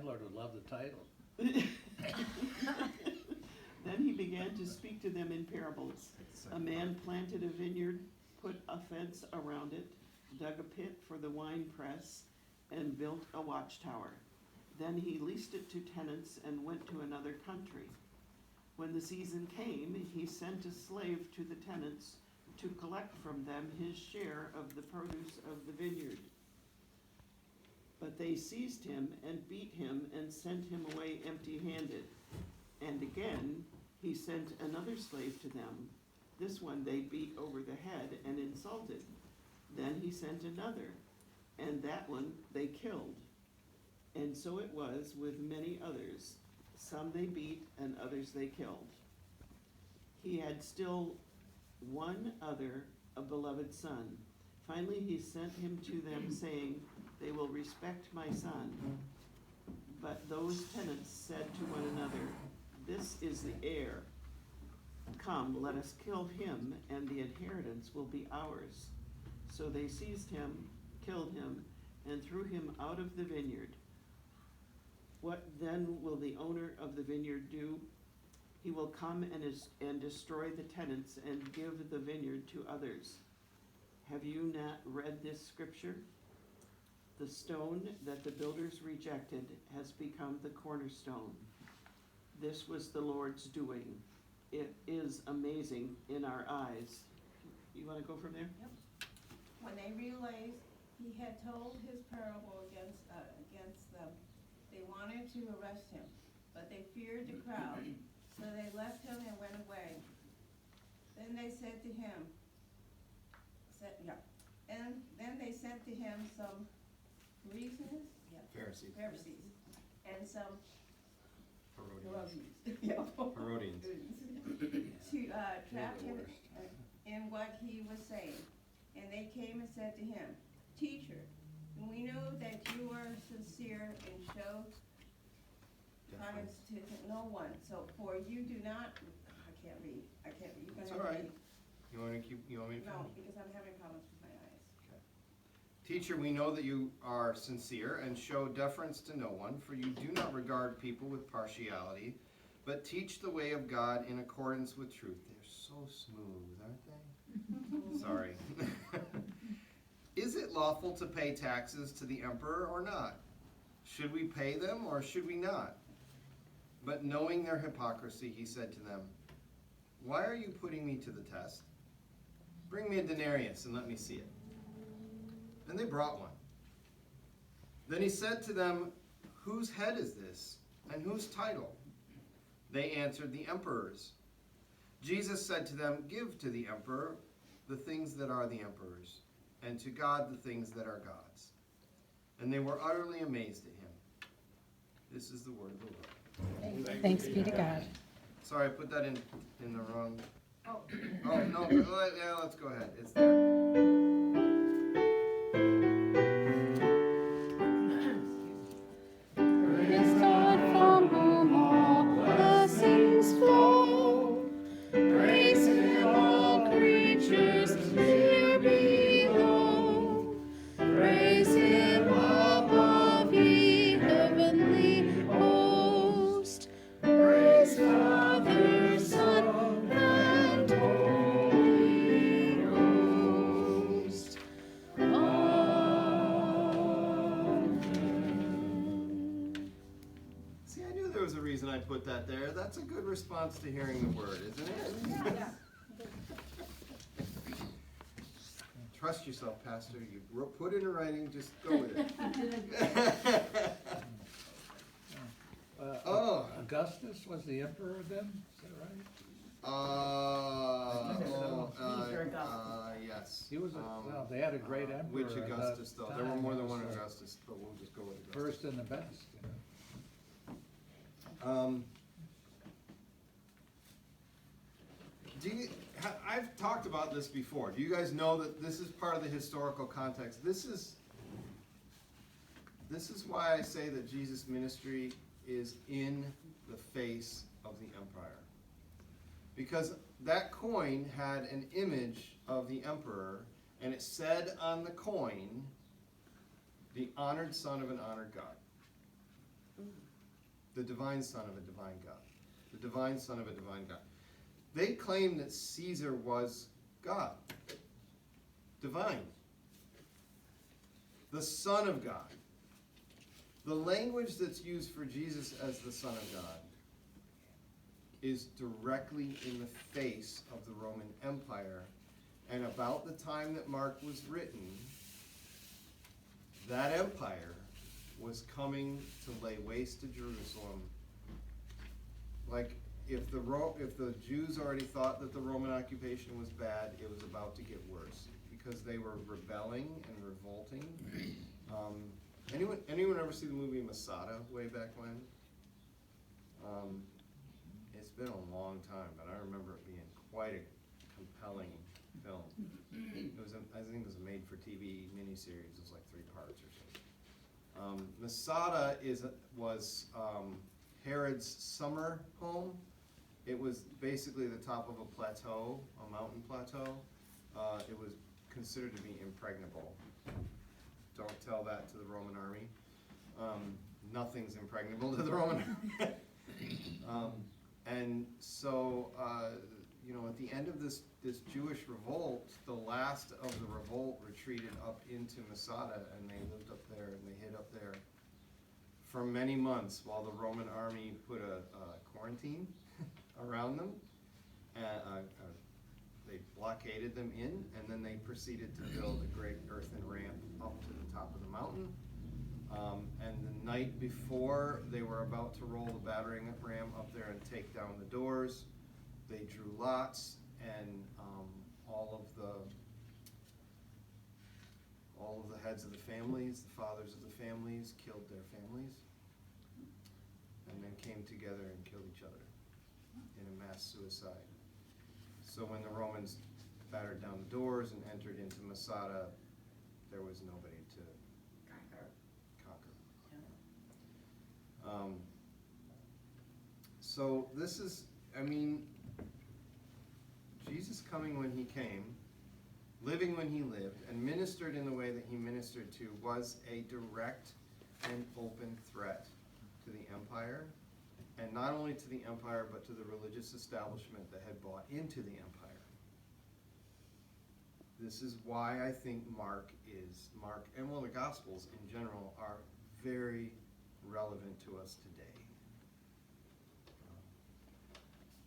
landlord would love the title. Then he began to speak to them in parables. A man planted a vineyard, put a fence around it, dug a pit for the winepress, and built a watchtower. Then he leased it to tenants and went to another country. When the season came, he sent a slave to the tenants to collect from them his share of the produce of the vineyard. But they seized him and beat him and sent him away empty-handed. And again he sent another slave to them. This one they beat over the head and insulted. Then he sent another, and that one they killed. And so it was with many others. Some they beat and others they killed. He had still one other, a beloved son. Finally he sent him to them, saying, "They will respect my son." But those tenants said to one another, "This is the heir. Come, let us kill him, and the inheritance will be ours." So they seized him, killed him, and threw him out of the vineyard. What then will the owner of the vineyard do? He will come and destroy the tenants and give the vineyard to others. Have you not read this scripture? The stone that the builders rejected has become the cornerstone. This was the Lord's doing. It is amazing in our eyes. You want to go from there? Yep. When they realized he had told his parable against them, they wanted to arrest him, but they feared the crowd, so they left him and went away. Then they said to him, and then they sent to him some Pharisees, and some Herodians. to trap him in what he was saying. And they came and said to him, "Teacher, we know that you are sincere and show kindness to no one. So for you do not." I can't read. You That's can all right. read. You want me to No, finish? because I'm having problems with my eyes. Okay. Teacher, we know that you are sincere and show deference to no one, for you do not regard people with partiality, but teach the way of God in accordance with truth. They're so smooth, aren't they? Sorry. Is it lawful to pay taxes to the emperor or not? Should we pay them or should we not? But knowing their hypocrisy, he said to them, "Why are you putting me to the test? Bring me a denarius and let me see it." And they brought one. Then he said to them, "Whose head is this, and whose title?" They answered, "The emperor's." Jesus said to them, "Give to the emperor the things that are the emperor's, and to God the things that are God's." And they were utterly amazed at him. This is the word of the Lord. Thanks be to God. Sorry, I put that in the wrong. Oh. Oh, no, yeah, let's go ahead. It's there. Praise God from whom all blessings flow. Praise Him, all creatures here below. Praise Him above, ye heavenly host. Praise Father, Son, and Holy Ghost. Amen. See, I knew there was a reason I put that there. That's a good response to hearing the word, isn't it? Yeah. Trust yourself, Pastor. You put it in writing, just go with it. Oh. Augustus was the emperor then, is that right? Yes. He was, well, they had a great emperor. Which at that Augustus, though? There were time. more than He was one the Augustus, but we'll just go with Augustus. First and the best, you know. I've talked about this before. Do you guys know that this is part of the historical context? This is why I say that Jesus' ministry is in the face of the empire. Because that coin had an image of the emperor, and it said on the coin, "The honored son of an honored God." The divine son of a divine God. The divine son of a divine God. They claim that Caesar was God. Divine. The Son of God. The language that's used for Jesus as the Son of God is directly in the face of the Roman Empire. And about the time that Mark was written, that empire was coming to lay waste to Jerusalem. Like, if the Jews already thought that the Roman occupation was bad, it was about to get worse because they were rebelling and revolting. Anyone ever see the movie Masada way back when? It's been a long time, but I remember it being quite a compelling film. I think it was a made-for-TV miniseries. It was like 3 parts or something. Masada was Herod's summer home. It was basically the top of a plateau, a mountain plateau. It was considered to be impregnable. Don't tell that to the Roman army. Nothing's impregnable to the Roman army. And so, at the end of this Jewish revolt, the last of the revolt retreated up into Masada, and they lived up there, and they hid up there for many months while the Roman army put a quarantine around them. They blockaded them in, and then they proceeded to build a great earthen ramp up to the top of the mountain. And the night before they were about to roll the battering ram up there and take down the doors, they drew lots, and all of the heads of the families, the fathers of the families, killed their families, and then came together and killed each other in a mass suicide. So when the Romans battered down the doors and entered into Masada, there was nobody to conquer. So this is, Jesus coming when he came, living when he lived, and ministered in the way that he ministered to was a direct and open threat to the empire, and not only to the empire, but to the religious establishment that had bought into the empire. This is why I think Mark, and the Gospels in general, are very relevant to us today.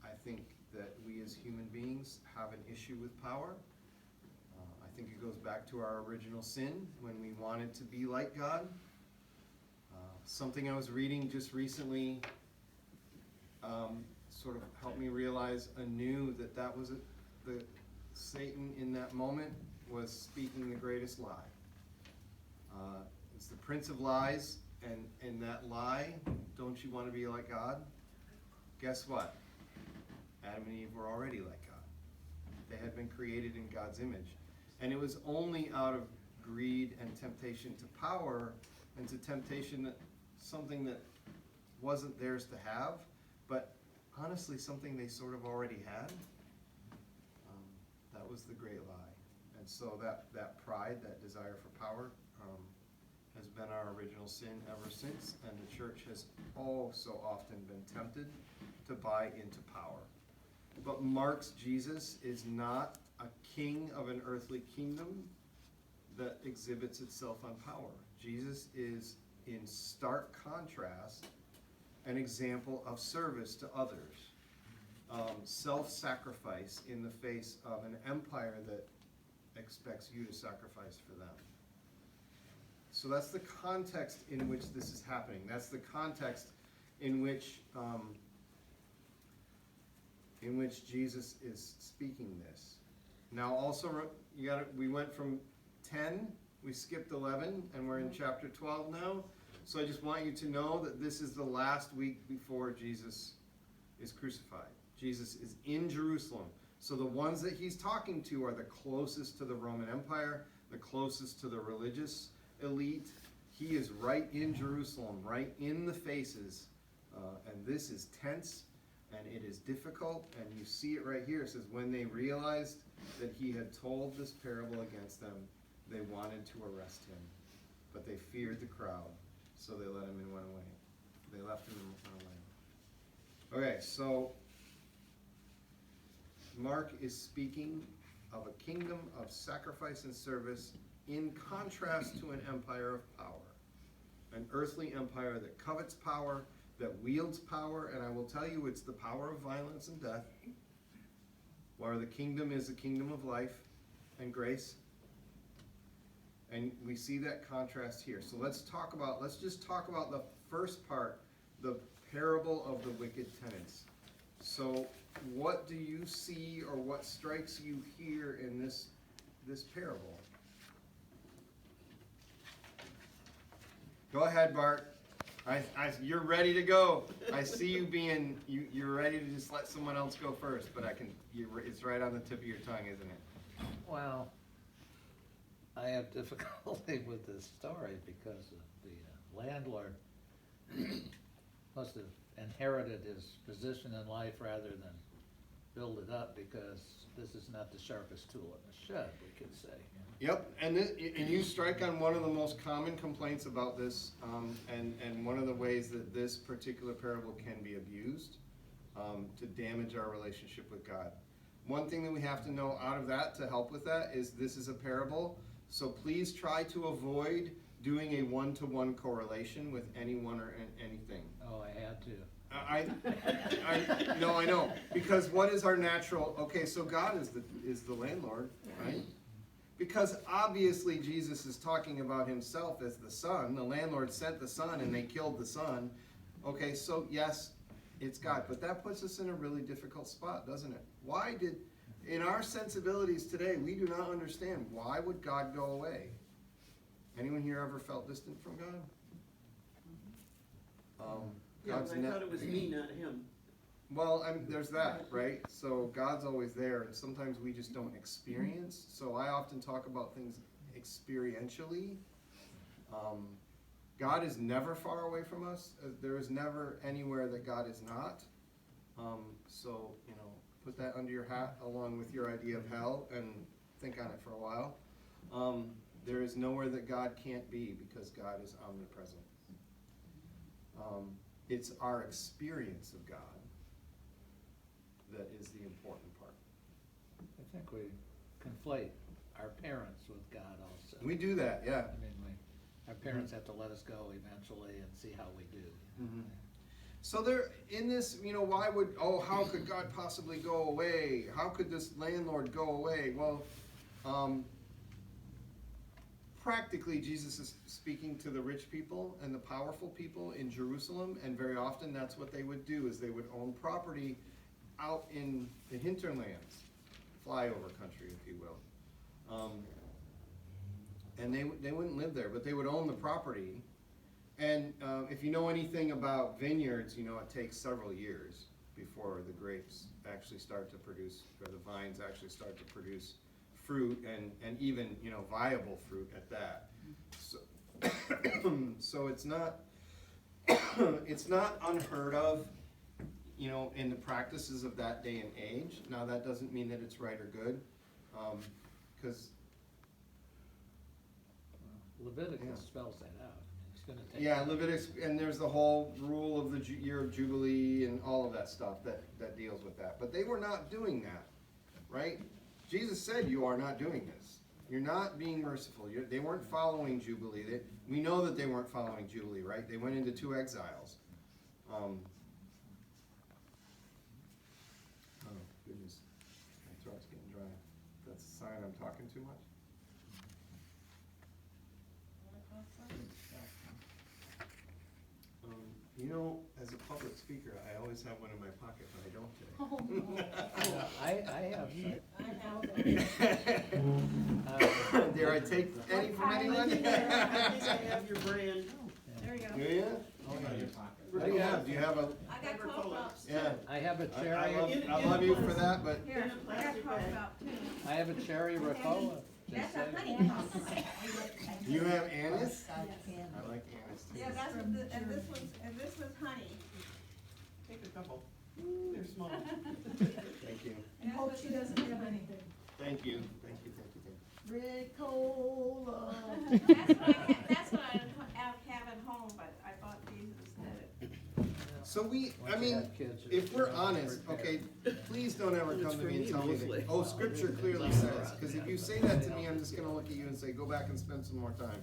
I think that we as human beings have an issue with power. I think it goes back to our original sin when we wanted to be like God. Something I was reading just recently sort of helped me realize anew that was the Satan in that moment was speaking the greatest lie. It's the prince of lies, and that lie, don't you want to be like God? Guess what? Adam and Eve were already like God. They had been created in God's image. And it was only out of greed and temptation to power and to temptation that something that wasn't theirs to have, but honestly something they sort of already had. That was the great lie. And so that pride, that desire for power, has been our original sin ever since, and the church has oh so often been tempted to buy into power. But Mark's Jesus is not a king of an earthly kingdom that exhibits itself on power. Jesus is, in stark contrast, an example of service to others, self-sacrifice in the face of an empire that expects you to sacrifice for them. So that's the context in which this is happening. That's the context in which Jesus is speaking this. Now also, we went from 10, we skipped 11, and we're in chapter 12 now. So I just want you to know that this is the last week before Jesus is crucified. Jesus is in Jerusalem. So the ones that he's talking to are the closest to the Roman Empire, the closest to the religious elite. He is right in Jerusalem, right in the faces. And this is tense, and it is difficult. And you see it right here. It says, when they realized that he had told this parable against them, they wanted to arrest him. But they feared the crowd, so they let him and went away. They left him alone. Okay, so Mark is speaking of a kingdom of sacrifice and service in contrast to an empire of power. An earthly empire that covets power, that wields power, and I will tell you it's the power of violence and death, where the kingdom is a kingdom of life and grace. And we see that contrast here. So let's just talk about the first part, the parable of the wicked tenants. So what do you see, or what strikes you here in this parable? Go ahead, Bart. You're ready to go. I see you you're ready to just let someone else go first, but it's right on the tip of your tongue, isn't it? Well, I have difficulty with this story because the landlord must have inherited his position in life rather than build it up, because this is not the sharpest tool in the shed, we could say. Yep, and you strike on one of the most common complaints about this, and one of the ways that this particular parable can be abused to damage our relationship with God. One thing that we have to know out of that to help with that is this is a parable, so please try to avoid doing a one-to-one correlation with anyone or anything. Oh, I had to. I know, because what is our natural? Okay, so God is the landlord, right? Because obviously Jesus is talking about himself as the son. The landlord sent the son, and they killed the son. Okay, so yes, it's God, but that puts us in a really difficult spot, doesn't it? In our sensibilities today, we do not understand why would God go away. Anyone here ever felt distant from God? Yeah, but I thought it was me, not him. Well, there's that, right? So God's always there, and sometimes we just don't experience. So I often talk about things experientially. God is never far away from us. There is never anywhere that God is not. So, put that under your hat along with your idea of hell and think on it for a while. There is nowhere that God can't be, because God is omnipresent. It's our experience of God that is the important part. I think we conflate our parents with God also. We do that, yeah. I mean, our parents have to let us go eventually and see how we do. Mm-hmm. So there, in this, how could God possibly go away? How could this landlord go away? Well, practically Jesus is speaking to the rich people and the powerful people in Jerusalem, and very often that's what they would do, is they would own property out in the hinterlands, flyover country, if you will. And they wouldn't live there, but they would own the property. And if you know anything about vineyards, it takes several years before the grapes actually start to produce, or the vines actually start to produce fruit, and even, viable fruit at that. So, so it's not unheard of, in the practices of that day and age. Now, that doesn't mean that it's right or good, because Leviticus spells that out. It's going to take. yeah, Leviticus, and there's the whole rule of the year of Jubilee and all of that stuff that deals with that. But they were not doing that, right? Jesus said, you are not doing this. You're not being merciful. They weren't following Jubilee. We know that they weren't following Jubilee, right? They went into 2 exiles. Oh, goodness. My throat's getting dry. That's a sign I'm talking too much. As a public speaker, I always have one in my pocket, but I don't today. I have. Dare I take any from anyone? I think I have your brand. There you go. Do you? What do you have? Do you have a? I got cough drops too. Yeah. I have a I cherry. love you for that, but Here, I got cough drop too. I have a cherry Ricola. That's a honey cough. you have anise? I like anise too. Yeah, that's what and this was honey. Take a couple. They're small. Thank you. And Hope she doesn't have anything. Thank you. Thank you. That's what I have at home, but I bought these instead. So we, Once I you mean, have kids, if you're we're honest, prepared. okay, please don't ever It's come to for me and me tell me that, mostly. oh, scripture clearly says, cause if you say that to me, I'm just gonna look at you and say, go back and spend some more time.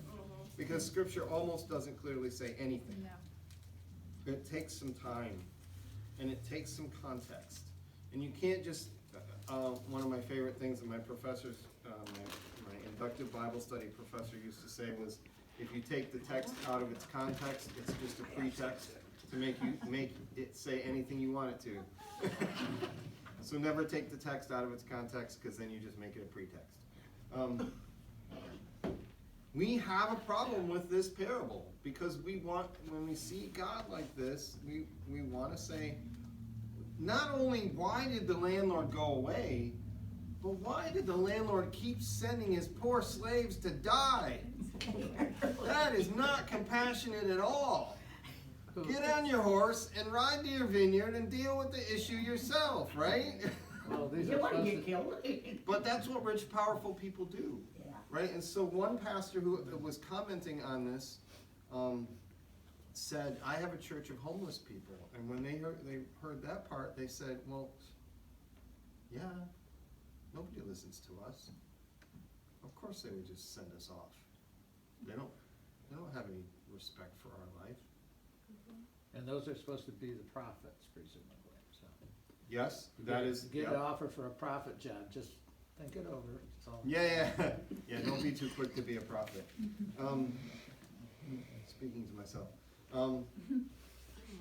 Because scripture almost doesn't clearly say anything. No. It takes some time, and it takes some context. And you can't just, one of my favorite things that my professors, my inductive Bible study professor used to say was, if you take the text out of its context, it's just a pretext to make it say anything you want it to. So never take the text out of its context, because then you just make it a pretext. We have a problem with this parable, because we want, when we see God like this, we want to say, not only why did the landlord go away, but why did the landlord keep sending his poor slaves to die? That is not compassionate at all. Get on your horse and ride to your vineyard and deal with the issue yourself, right? Well, these You are wanna supposed get to, killed? But that's what rich, powerful people do, Yeah. right? And so one pastor who was commenting on this said, I have a church of homeless people. And when they heard that part, they said, well, yeah, nobody listens to us. Of course they would just send us off. They don't have any respect for our life. and those are supposed to be the prophets presumably, so. Yes, You that get- is, Get yep. an offer for a prophet job, just think it over, it's all. Yeah, yeah, don't be too quick to be a prophet. Speaking to myself. I didn't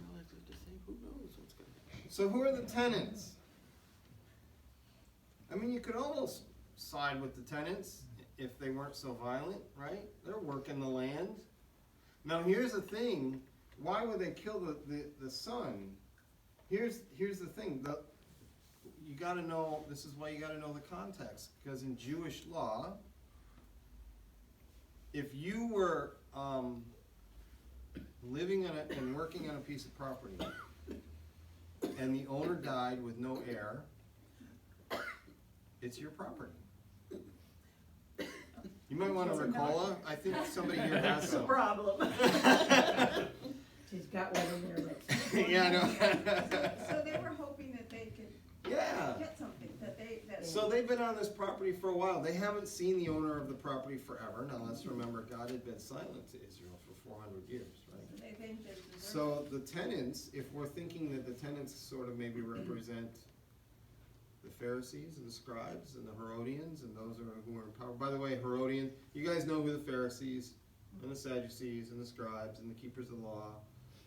realize I had to say, who knows what's gonna happen. So who are the tenants? I mean, you could almost side with the tenants if they weren't so violent, right? They're working the land. Now here's the thing, why would they kill the son? Here's the thing, you gotta know, this is why you gotta know the context, because in Jewish law, if you were living on and working on a piece of property, and the owner died with no heir, it's your property. You might want a Ricola, I think somebody here has That's the some. problem. She's got one in there that's. Yeah, I know. So they were hoping that they could Yeah. get something, that So they've been on this property for a while. They haven't seen the owner of the property forever. Now let's remember, God had been silent to Israel for 400 years, right? they think they deserve. So the tenants, if we're thinking that the tenants sort of maybe represent the Pharisees and the scribes and the Herodians and those who are in power. By the way, Herodian, you guys know who the Pharisees and the Sadducees and the scribes and the keepers of the law,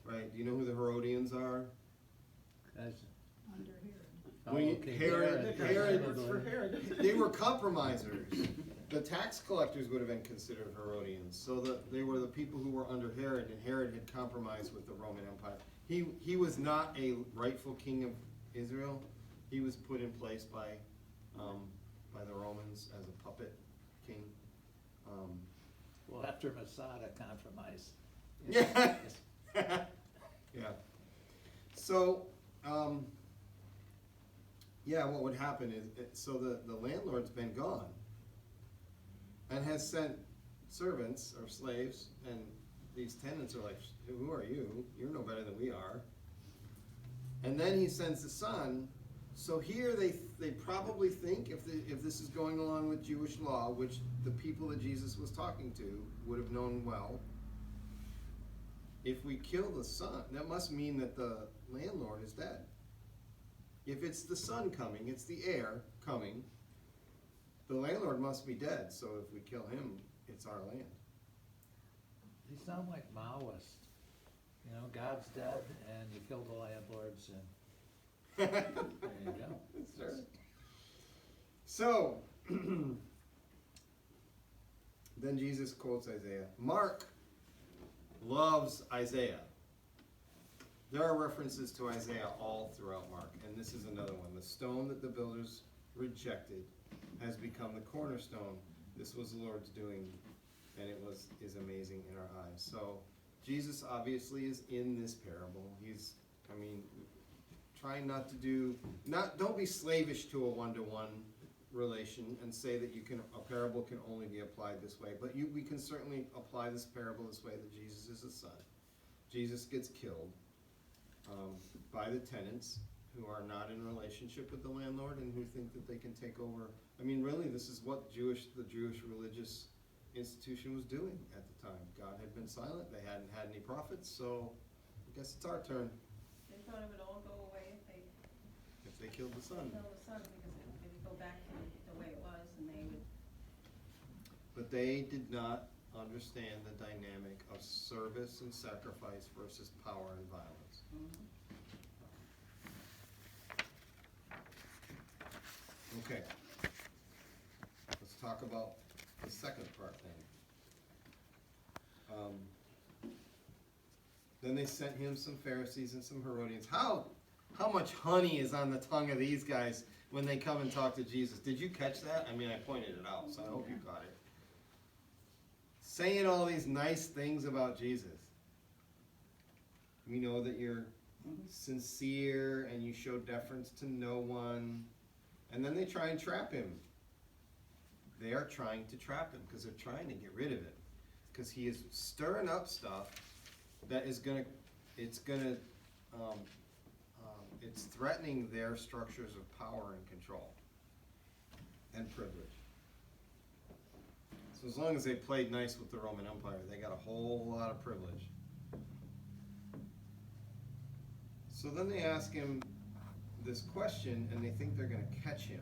right? Do you know who the Herodians are? Guys, Under here. oh, When you- okay, Herod- Herod works for Herod. They were compromisers. The tax collectors would have been considered Herodians. So they were the people who were under Herod, and Herod had compromised with the Roman Empire. He was not a rightful king of Israel. He was put in place by the Romans as a puppet king. well, after Masada compromise. Yeah. Yeah. So, yeah, what would happen is, so the landlord's been gone and has sent servants or slaves, and these tenants are like, who are you? You're no better than we are. And then he sends the son. So here they probably think, if this is going along with Jewish law, which the people that Jesus was talking to would have known well, if we kill the son, that must mean that the landlord is dead. If it's the son coming, it's the heir coming, the landlord must be dead, so if we kill him, it's our land. These sound like Maoists, you know, God's dead and you kill the landlords and there you go. Sure. So, then Jesus quotes Isaiah. Mark loves Isaiah. There are references to Isaiah all throughout Mark, and this is another one. The stone that the builders rejected has become the cornerstone. This was the Lord's doing, and it is amazing in our eyes. So Jesus obviously is in this parable. He's, trying not to don't be slavish to a one-to-one relation and say that a parable can only be applied this way. But we can certainly apply this parable this way, that Jesus is the son. Jesus gets killed. by the tenants who are not in relationship with the landlord and who think that they can take over. I mean, really, this is what the Jewish religious institution was doing at the time. God had been silent, they hadn't had any prophets, so I guess it's our turn They thought it would all go away if they killed the son. kill the son, because it would go back to the way it was, and they would. But they did not understand the dynamic of service and sacrifice versus power and violence. Okay. Let's talk about the second part then. Then they sent him some Pharisees and some Herodians. How much honey is on the tongue of these guys when they come and talk to Jesus? Did you catch that? I mean, I pointed it out, so I hope you caught it. Saying all these nice things about Jesus. We know that you're sincere and you show deference to no one. And then they try and trap him. They are trying to trap him because they're trying to get rid of him. Because he is stirring up stuff that is it's threatening their structures of power and control and privilege. So as long as they played nice with the Roman Empire, they got a whole lot of privilege. So then they ask him this question, and they think they're going to catch him.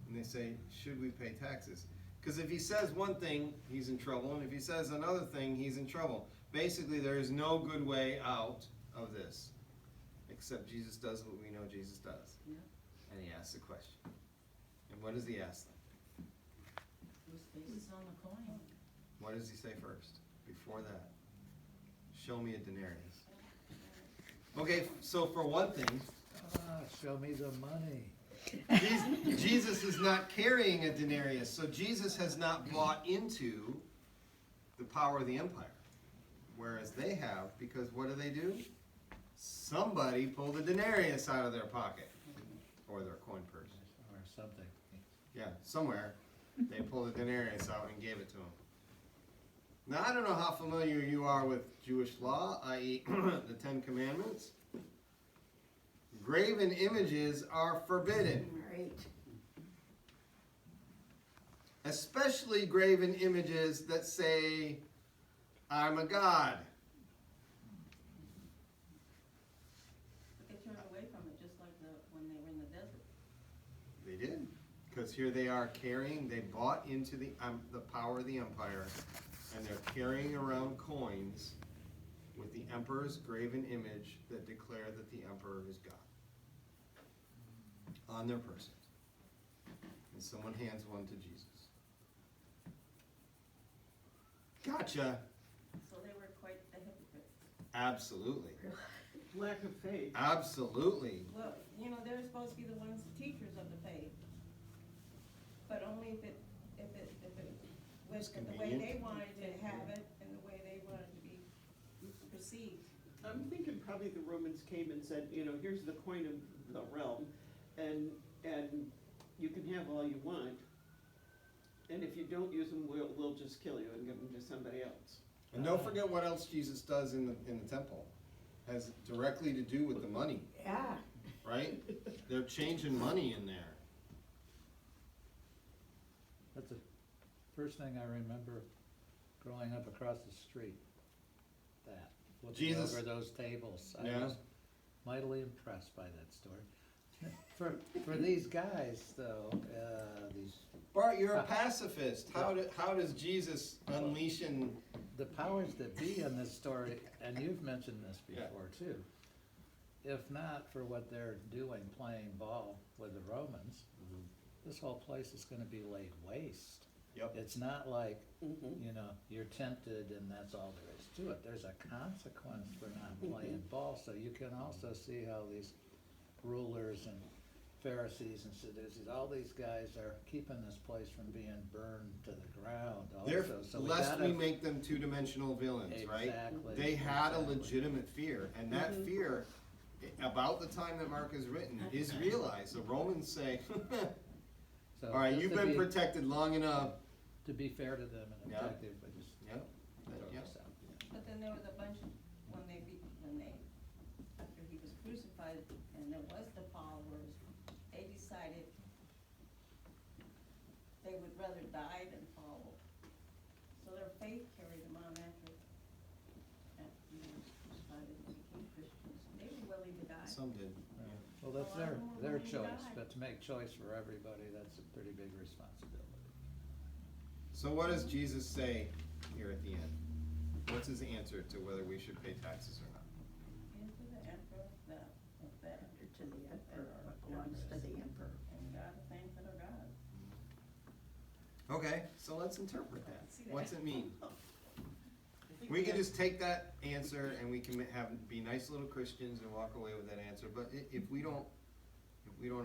And they say, should we pay taxes? Because if he says one thing, he's in trouble, and if he says another thing, he's in trouble. Basically, there is no good way out of this, except Jesus does what we know Jesus does. Yeah. And he asks a question. And what does he ask them? Whose face is on the coin? What does he say first? Before that, show me a denarius. Okay, so for one thing, Show me the money. Jesus is not carrying a denarius, so Jesus has not bought into the power of the empire, whereas they have, because what do? Somebody pulled a denarius out of their pocket, or their coin purse. Or something. Yeah, somewhere they pulled a denarius out and gave it to him. Now, I don't know how familiar you are with Jewish law, i.e. the Ten Commandments. Graven images are forbidden. Right. Especially graven images that say, I'm a god. But they turned away from it, just like when they were in the desert. They did. Because here they are carrying, they bought into the power of the empire, and they're carrying around coins with the emperor's graven image that declare that the emperor is God on their person. And someone hands one to Jesus. Gotcha. So they were quite the hypocrites. Absolutely. Lack of faith. Absolutely. Well, they're supposed to be the ones, the teachers of the faith. But only if it was the way convenient. they wanted to have it and the way they wanted to be perceived. I'm thinking probably the Romans came and said, here's the coin of the realm, and you can have all you want, and if you don't use them, we'll just kill you and give them to somebody else. And don't forget what else Jesus does in the temple. Has directly to do with the money, Yeah. right? They're changing money in there. That's the first thing I remember growing up across the street. That, looking Jesus. over those tables. I Yeah. was mightily impressed by that story. For these guys, though, these Bart, you're a pacifist. How does Jesus unleash the powers that be in this story, and you've mentioned this Yeah. before too. If not for what they're doing, playing ball with the Romans, this whole place is gonna be laid waste. Yep. It's not like, Mm-hmm. you're tempted and that's all there is to it. There's a consequence for not playing ball, so you can also see how these rulers and Pharisees and Sadducees, all these guys are keeping this place from being burned to the ground also. So we lest gotta- we make them two-dimensional villains, right? Exactly, They had a exactly. legitimate fear, and that fear, about the time that Mark is written, is realized. The Romans say, So all right, just you've to been be- protected long enough. To be fair to them and Yeah. objective, but just Yep. throw Yep. this out. But then there was a bunch, when they was, and it was the followers, they decided they would rather die than follow. So their faith carried them on after Jesus decided to become Christians. They were willing to die. Some did. Well, that's A lot of them were their willing to choice, die. but to make choice for everybody, that's a pretty big responsibility. So what does Jesus say here at the end? What's his answer to whether we should pay taxes or not? Into the emperor of that, To the emperor, what belongs to the emperor. and God the things that are God. Okay, so let's interpret that. See that? What's it mean? I think We can have- just take that answer and we can be nice little Christians and walk away with that answer, but if we don't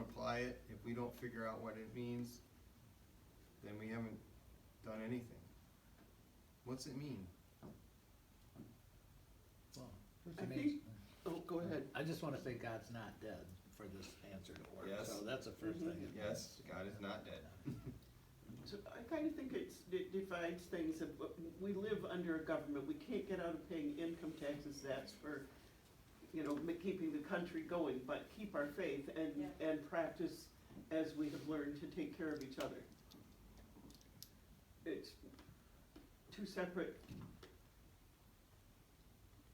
apply it, if we don't figure out what it means, then we haven't done anything. What's it mean? Well, first I it think- means- Oh, go ahead. I just wanna say God's not dead for this answer to work, Yes. so that's the first Mhm. thing. Yes, God is not dead. So I kind of think it divides things. Of we live under a government. We can't get out of paying income taxes. That's for, keeping the country going. But keep our faith and practice as we have learned to take care of each other. It's two separate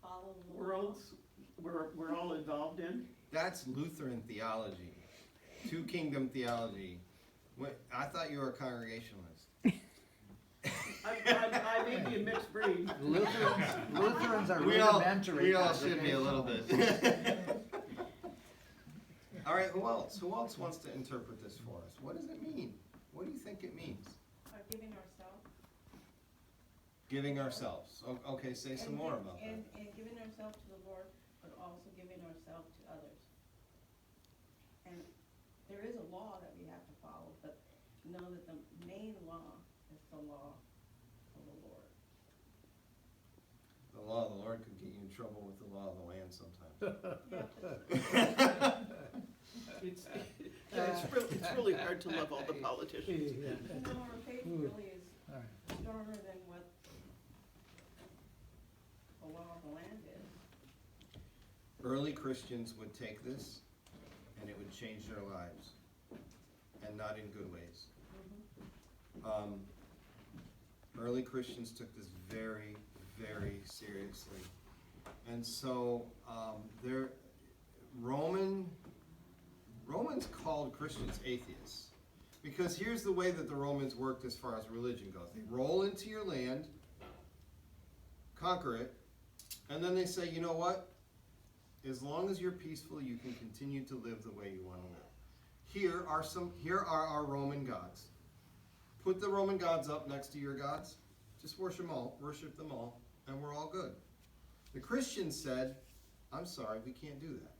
Follow the law. worlds we're all involved in. That's Lutheran theology, two kingdom theology. I thought you were a Congregationalist. I may be a mixed breed. Lutherans are We all rudimentary. should be a little bit. All right, who else? Who else wants to interpret this for us? What does it mean? What do you think it means? Giving ourselves. Giving ourselves. Okay, say some more about that. And giving ourselves to the Lord, but also giving ourselves to others. And there is a law that we have to follow, but know that the main law is the law of the Lord. The law of the Lord could get you in trouble with the law of the land sometimes. It's really hard to love all the politicians. And then our faith really is Alright. stronger than what the law of the land is. Early Christians would take this and it would change their lives, and not in good ways. Early Christians took this very, very seriously. And so Romans called Christians atheists. Because here's the way that the Romans worked as far as religion goes. They roll into your land, conquer it, and then they say, you know what? As long as you're peaceful, you can continue to live the way you want to live. Here are our Roman gods. Put the Roman gods up next to your gods. Just worship them all, and we're all good. The Christians said, I'm sorry, we can't do that.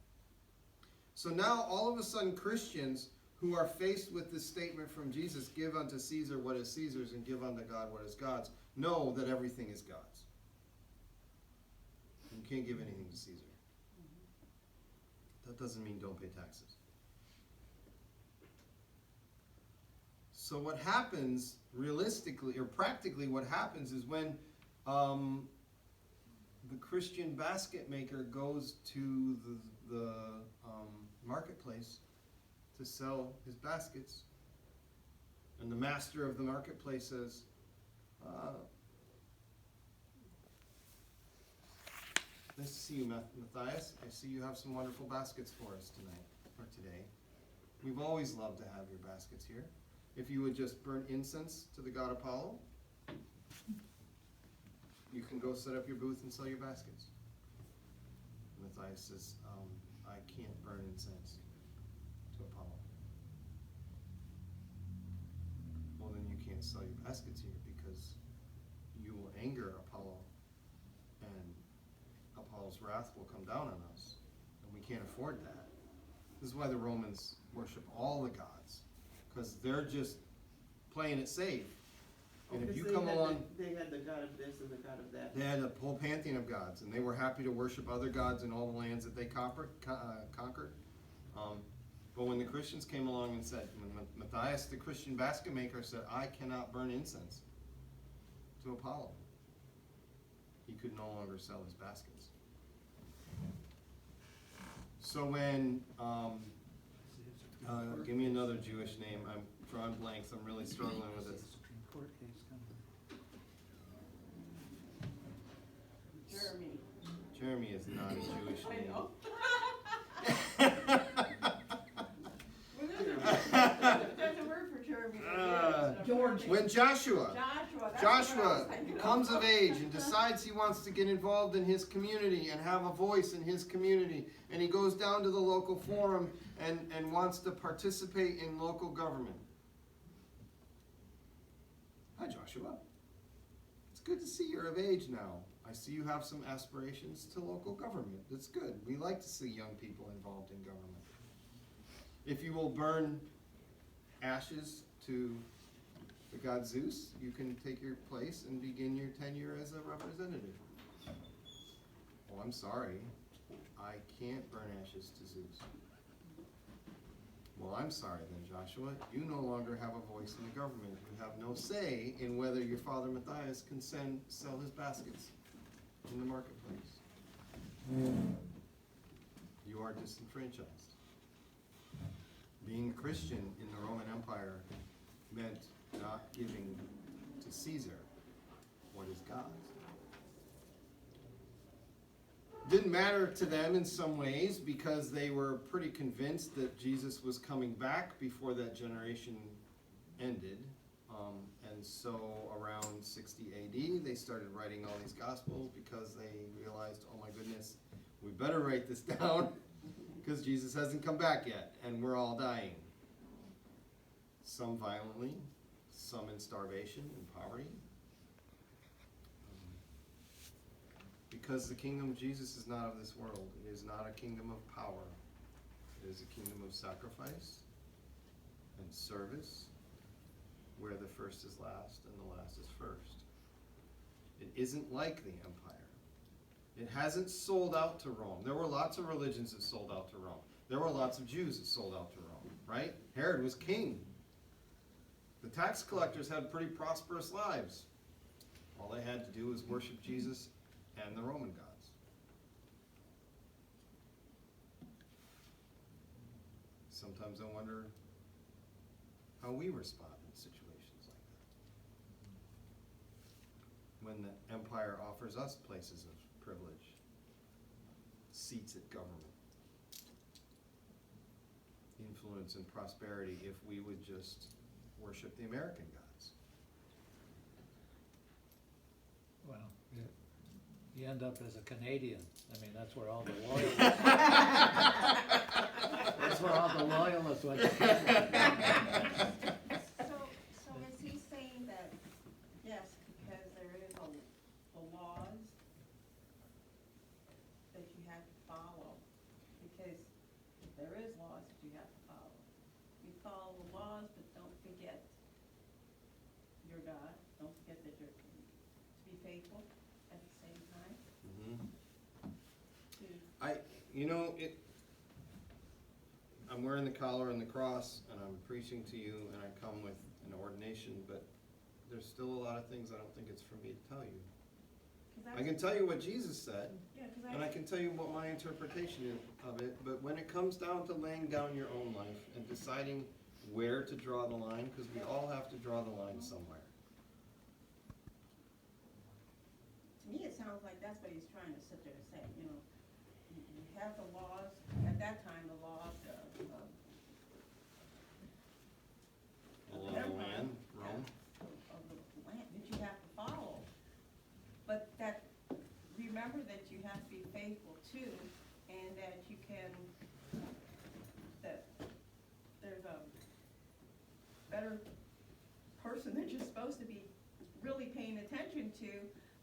So now all of a sudden Christians who are faced with this statement from Jesus, give unto Caesar what is Caesar's and give unto God what is God's, know that everything is God's. You can't give anything to Caesar. That doesn't mean don't pay taxes. So what happens realistically, or practically what happens is when the Christian basket maker goes to the marketplace to sell his baskets, and the master of the marketplace says, nice to see you, Matthias. I see you have some wonderful baskets for us tonight, or today. We've always loved to have your baskets here. If you would just burn incense to the god Apollo, you can go set up your booth and sell your baskets. Matthias says, I can't burn incense to Apollo. Well, then you can't sell your baskets here because you will anger Apollo, and Apollo's wrath will come down on us, and we can't afford that. This is why the Romans worship all the gods, because they're just playing it safe. And if you come along, They had the god of this and the god of that. they had a whole pantheon of gods, and they were happy to worship other gods in all the lands that they conquered. But when the Christians came along and said, when Matthias, the Christian basket maker, said, I cannot burn incense to Apollo, he could no longer sell his baskets. So when, give me another Jewish name. I'm drawing blanks. I'm really struggling with this. Supreme Court case coming. Jeremy. Jeremy is not a Jewish I name. know. There's a word for Jeremy. George. When Joshua Joshua. That's what I was Joshua thinking of. comes of age and decides he wants to get involved in his community and have a voice in his community, and he goes down to the local forum and wants to participate in local government. Hi, Joshua. It's good to see you're of age now. I see you have some aspirations to local government. That's good. We like to see young people involved in government. If you will burn ashes to the god Zeus, you can take your place and begin your tenure as a representative. Oh, I'm sorry. I can't burn ashes to Zeus. Well, I'm sorry then, Joshua. You no longer have a voice in the government. You have no say in whether your father Matthias can sell his baskets in the marketplace. You are disenfranchised. Being a Christian in the Roman Empire meant not giving to Caesar what is God's. Didn't matter to them in some ways because they were pretty convinced that Jesus was coming back before that generation ended. And so around 60 AD, they started writing all these Gospels because they realized, oh my goodness, we better write this down because Jesus hasn't come back yet and we're all dying. Some violently, some in starvation and poverty. Because the kingdom of Jesus is not of this world. It is not a kingdom of power. It is a kingdom of sacrifice and service, where the first is last and the last is first. It isn't like the empire. It hasn't sold out to Rome. There were lots of religions that sold out to Rome. There were lots of Jews that sold out to Rome, right? Herod was king. The tax collectors had pretty prosperous lives. All they had to do was worship Jesus and the Roman gods. Sometimes I wonder how we respond in situations like that. When the empire offers us places of privilege, seats at government, influence and prosperity, if we would just worship the American gods. Well, you end up as a Canadian. I mean, that's where all the loyalists. That's where all the loyalists went. So is he saying that, yes, because there is a laws that you have to follow? Because if there is laws that you have to follow, you follow the laws, but don't forget your God. Don't forget that you're to be faithful at the same time. I'm wearing the collar and the cross, and I'm preaching to you, and I come with an ordination, but there's still a lot of things I don't think it's for me to tell you. I can tell you what Jesus said, and I can tell you what my interpretation is of it, but when it comes down to laying down your own life and deciding where to draw the line, because we all have to draw the line somewhere. To me, it sounds like that's what he's trying to sit there and say, you know, you have the laws, at that time, the laws The land, Rome. of the land that you have to follow. But that, remember that you have to be faithful too, and that you can, that there's a better person that you're supposed to be really paying attention to,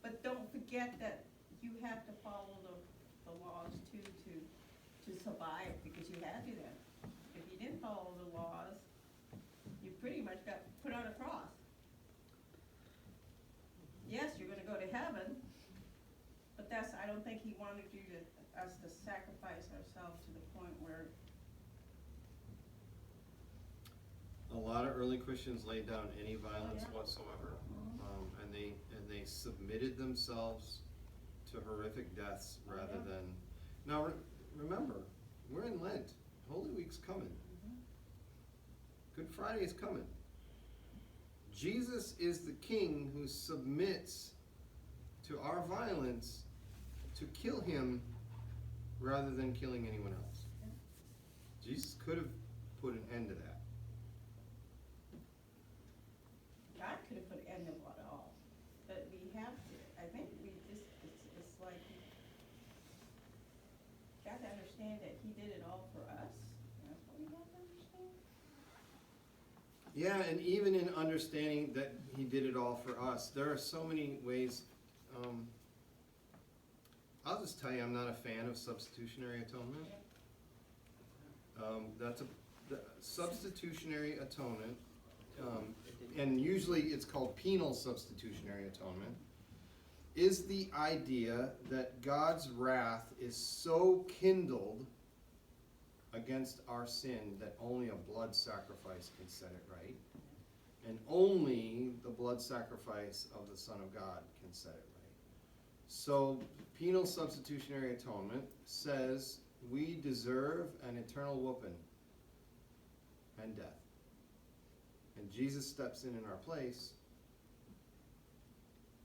but don't forget that you have to follow the laws too to survive, because you had to then. If you didn't follow the laws, you pretty much got put on a cross. Yes, you're gonna go to heaven, but that's, I don't think he wanted us to sacrifice ourselves to the point where. A lot of early Christians laid down any violence yeah. whatsoever, and they submitted themselves to horrific deaths rather yeah. than. Now remember, We're in Lent. Holy Week's coming. Good Friday is coming. Jesus is the king who submits to our violence to kill him rather than killing anyone else. Jesus could have put an end to that. God could have put an end to it all, but we have to. I think we just, it's like, got to understand that he did it all for us. That's what we have to understand. Yeah, and even in understanding that he did it all for us, there are so many ways. I'll just tell you, I'm not a fan of substitutionary atonement. The substitutionary atonement, and usually it's called penal substitutionary atonement, is the idea that God's wrath is so kindled against our sin that only a blood sacrifice can set it right. And only the blood sacrifice of the Son of God can set it right. So penal substitutionary atonement says we deserve an eternal whooping and death. And Jesus steps in our place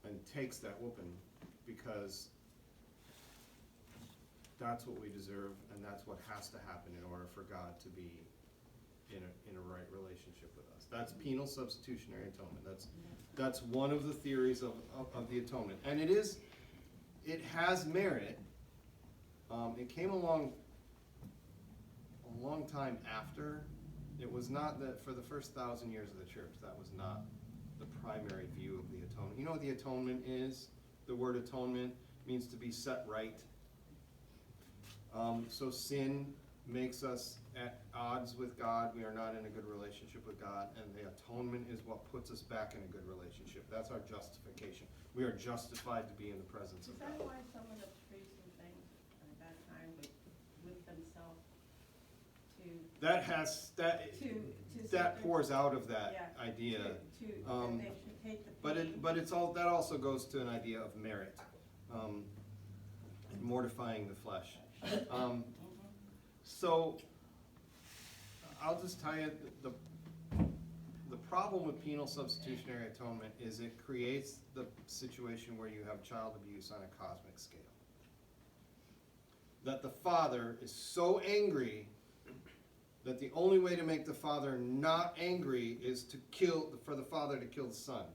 and takes that whooping because that's what we deserve, and that's what has to happen in order for God to be in a right relationship with us. That's penal substitutionary atonement. That's one of the theories of the atonement. And it has merit. It came along a long time after. It was not that for the first 1,000 years of the church, that was not the primary view of the atonement. You know what the atonement is? The word atonement means to be set right. So sin makes us at odds with God. We are not in a good relationship with God, and the atonement is what puts us back in a good relationship. That's our justification. We are justified to be in the presence of Is that God. why some of the priests and things at that time would whip themselves That pours out of that Yeah, idea. that they should take the pain. But it's all that also goes to an idea of merit, mortifying the flesh. So I'll just tell you the problem with penal substitutionary atonement is it creates the situation where you have child abuse on a cosmic scale. That the father is so angry that the only way to make the father not angry is for the father to kill the son.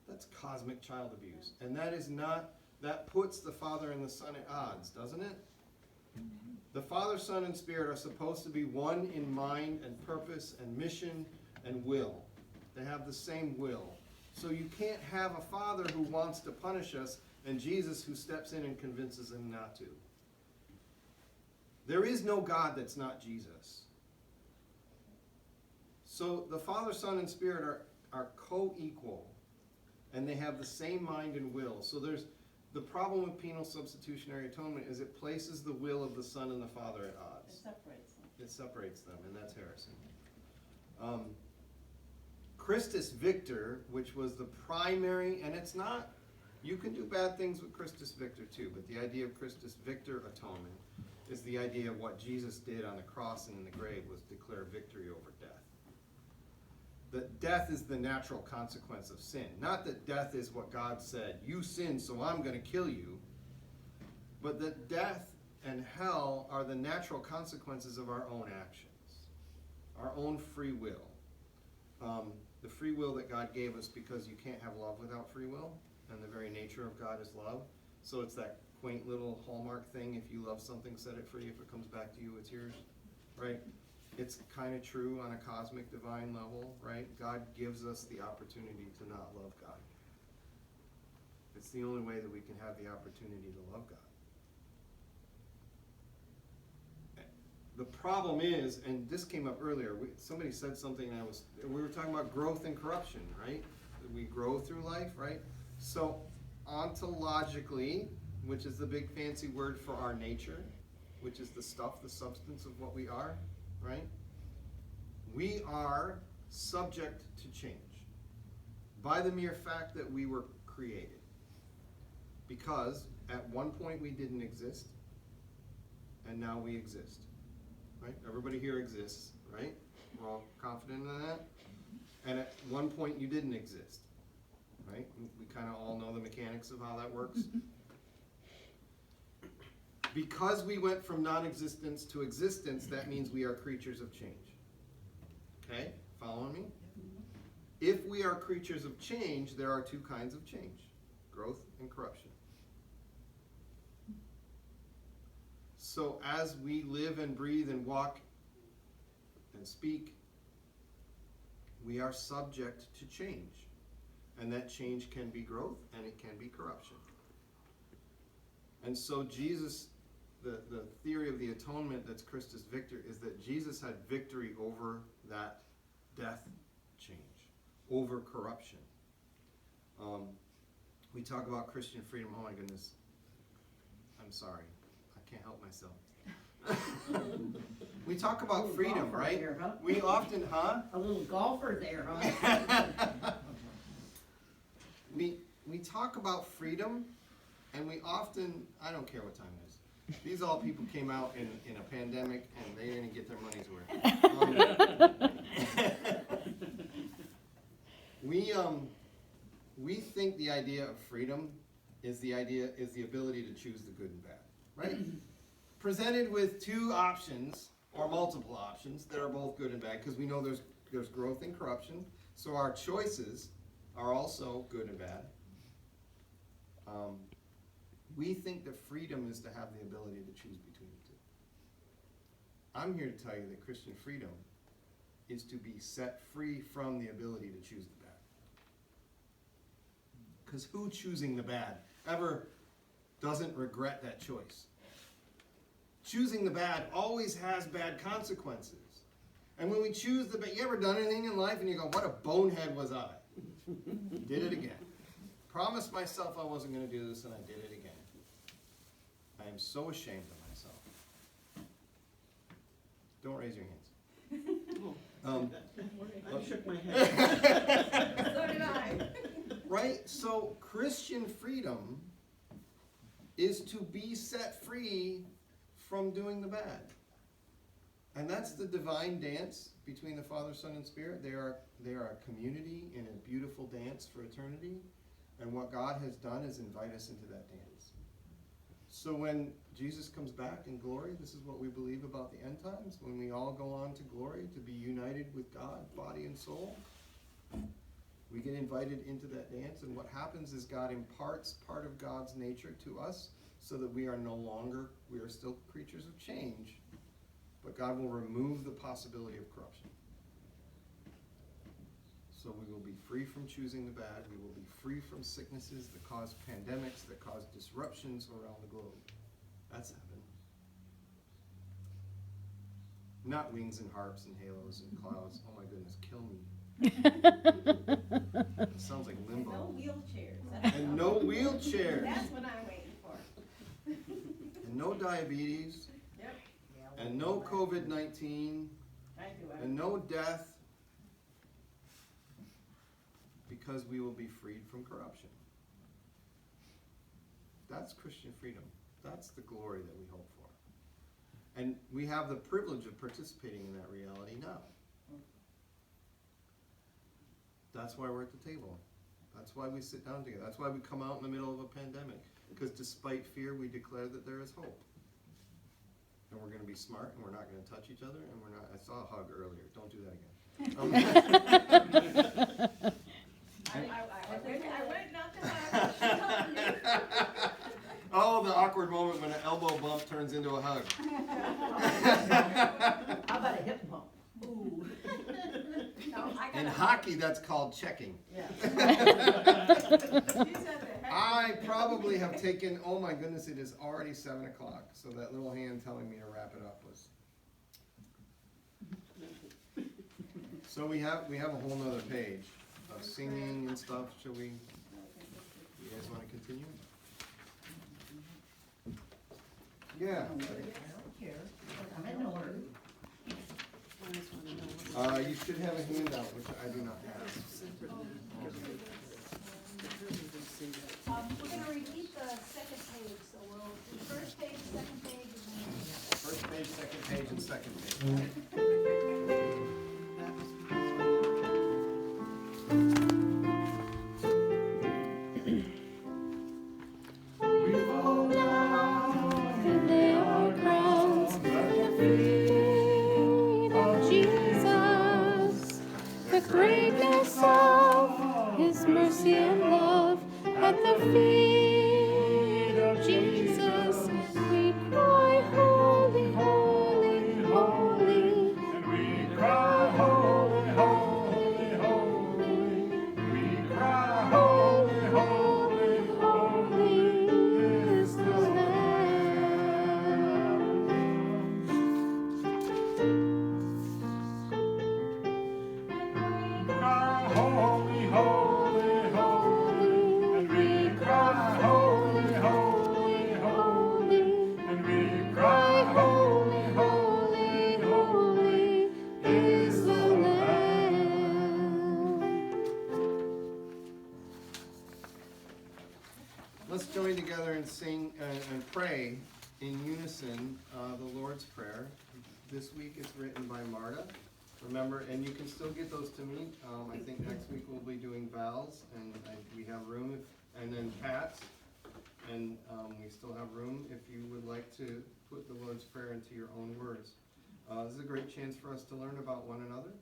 That's cosmic child abuse. And that puts the father and the son at odds, doesn't it? The Father, Son, and Spirit are supposed to be one in mind and purpose and mission and will. They have the same will. So you can't have a father who wants to punish us and Jesus who steps in and convinces him not to. There is no God that's not Jesus. So the Father, Son, and Spirit are co-equal, and they have the same mind and will. So the problem with penal substitutionary atonement is it places the will of the Son and the Father at odds. It separates them, and that's heresy. Christus Victor, which was the primary, and it's not, you can do bad things with Christus Victor too, but the idea of Christus Victor atonement is the idea of what Jesus did on the cross and in the grave was declare victory over death. That death is the natural consequence of sin. Not that death is what God said, you sinned, so I'm going to kill you. But that death and hell are the natural consequences of our own actions, our own free will. The free will that God gave us because you can't have love without free will, and the very nature of God is love. So it's that quaint little Hallmark thing, if you love something, set it free. If it comes back to you, it's yours, right? It's kind of true on a cosmic divine level, right? God gives us the opportunity to not love God. It's the only way that we can have the opportunity to love God. The problem is, and this came up earlier, somebody said something and we were talking about growth and corruption, right? We grow through life, right? So ontologically, which is the big fancy word for our nature, which is the stuff, the substance of what we are, right? We are subject to change by the mere fact that we were created. Because at one point we didn't exist, and now we exist. Right? Everybody here exists, right? We're all confident in that? And at one point you didn't exist, right? We kind of all know the mechanics of how that works. Because we went from non-existence to existence, that means we are creatures of change. Okay? Following me? If we are creatures of change, there are two kinds of change: growth and corruption. So as we live and breathe and walk and speak, we are subject to change. And that change can be growth and it can be corruption. And so Jesus, the theory of the atonement that's Christus Victor is that Jesus had victory over that death change, over corruption. We talk about Christian freedom. Oh my goodness. I'm sorry. I can't help myself. We talk about freedom, right? There, huh? We often, huh? A little golfer there, huh? We talk about freedom, and we often, I don't care what time it is. These all people came out in a pandemic, and they didn't get their money's worth. We think the idea of freedom is the ability to choose the good and bad, right? Presented with two options or multiple options that are both good and bad, because we know there's growth and corruption, so our choices are also good and bad. We think that freedom is to have the ability to choose between the two. I'm here to tell you that Christian freedom is to be set free from the ability to choose the bad. Because who choosing the bad ever doesn't regret that choice? Choosing the bad always has bad consequences. And when we choose the bad, you ever done anything in life and you go, what a bonehead was I? Did it again. Promised myself I wasn't going to do this and I did it again. I am so ashamed of myself. Don't raise your hands. I shook my head. So did I. Right? So Christian freedom is to be set free from doing the bad. And that's the divine dance between the Father, Son, and Spirit. They are a community in a beautiful dance for eternity. And what God has done is invite us into that dance. So when Jesus comes back in glory, this is what we believe about the end times. When we all go on to glory to be united with God, body and soul, we get invited into that dance. And what happens is God imparts part of God's nature to us so that we are still creatures of change, but God will remove the possibility of corruption. So we will be free from choosing the bad. We will be free from sicknesses that cause pandemics, that cause disruptions around the globe. That's heaven. Not wings and harps and halos and clouds. Oh my goodness, kill me. It sounds like limbo. No wheelchairs. And no wheelchairs. That's what I'm waiting for. And no diabetes. Yep. And no COVID-19. I do. And no death. Because we will be freed from corruption. That's Christian freedom. That's the glory that we hope for. And we have the privilege of participating in that reality now. That's why we're at the table. That's why we sit down together. That's why we come out in the middle of a pandemic. Because despite fear, we declare that there is hope. And we're going to be smart, and we're not going to touch each other, and we're not. I saw a hug earlier. Don't do that again. I went not to hug. Oh, the awkward moment when an elbow bump turns into a hug. How about a hip bump? Ooh. No, I got In a hockey, that's called checking. Yeah. I probably have taken, oh my goodness, it is already 7 o'clock. So that little hand telling me to wrap it up was. So we have a whole nother page of singing and stuff. Shall we, you guys want to continue? Yeah. I don't care. I'm in order. You should have a handout, which I do not have. We're gonna repeat the second page, so we'll do first page, second page, and then second page and second page. That was We fall down and lay our crowns at the feet of Jesus. The greatness of His mercy and love at the feet of Jesus. We cry, holy, holy, holy. And we cry, holy, holy, holy. We cry, holy, holy, holy is the Lamb. Cry, holy, holy, holy. And we cry, holy, holy, holy. And we cry, holy, holy, holy is the Lamb. Let's join together and sing and pray in unison the Lord's Prayer. This week it's written by Marta. Remember, and you can still get those to me. I think next week we'll be doing Val's, and we have room, and then Pat's, and we still have room if you would like to put the Lord's Prayer into your own words. This is a great chance for us to learn about one another,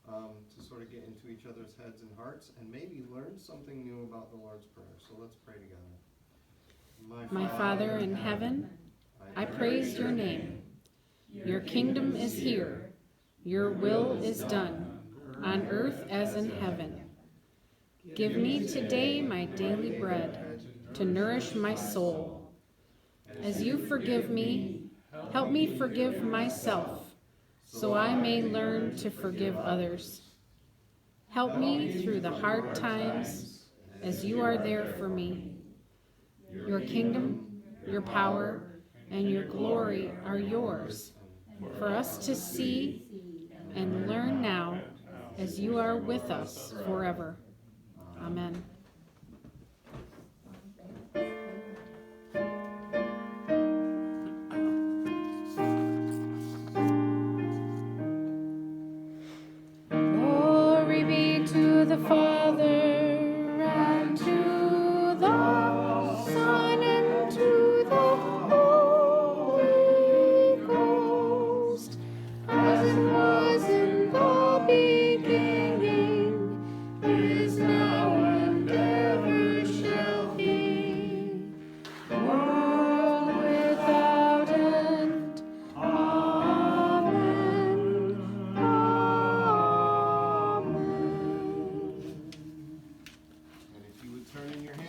to sort of get into each other's heads and hearts, and maybe learn something new about the Lord's Prayer. So let's pray together. My Father in heaven, I praise your name. Your kingdom is here. Your will is done, on earth as in heaven. Give me today my daily bread, to nourish my soul. As you forgive me, help me forgive myself, so I may learn to forgive others. Help me through the hard times, as you are there for me. Your kingdom, your power, and your glory are yours, for us to see and learn now, as you are with us forever. Amen.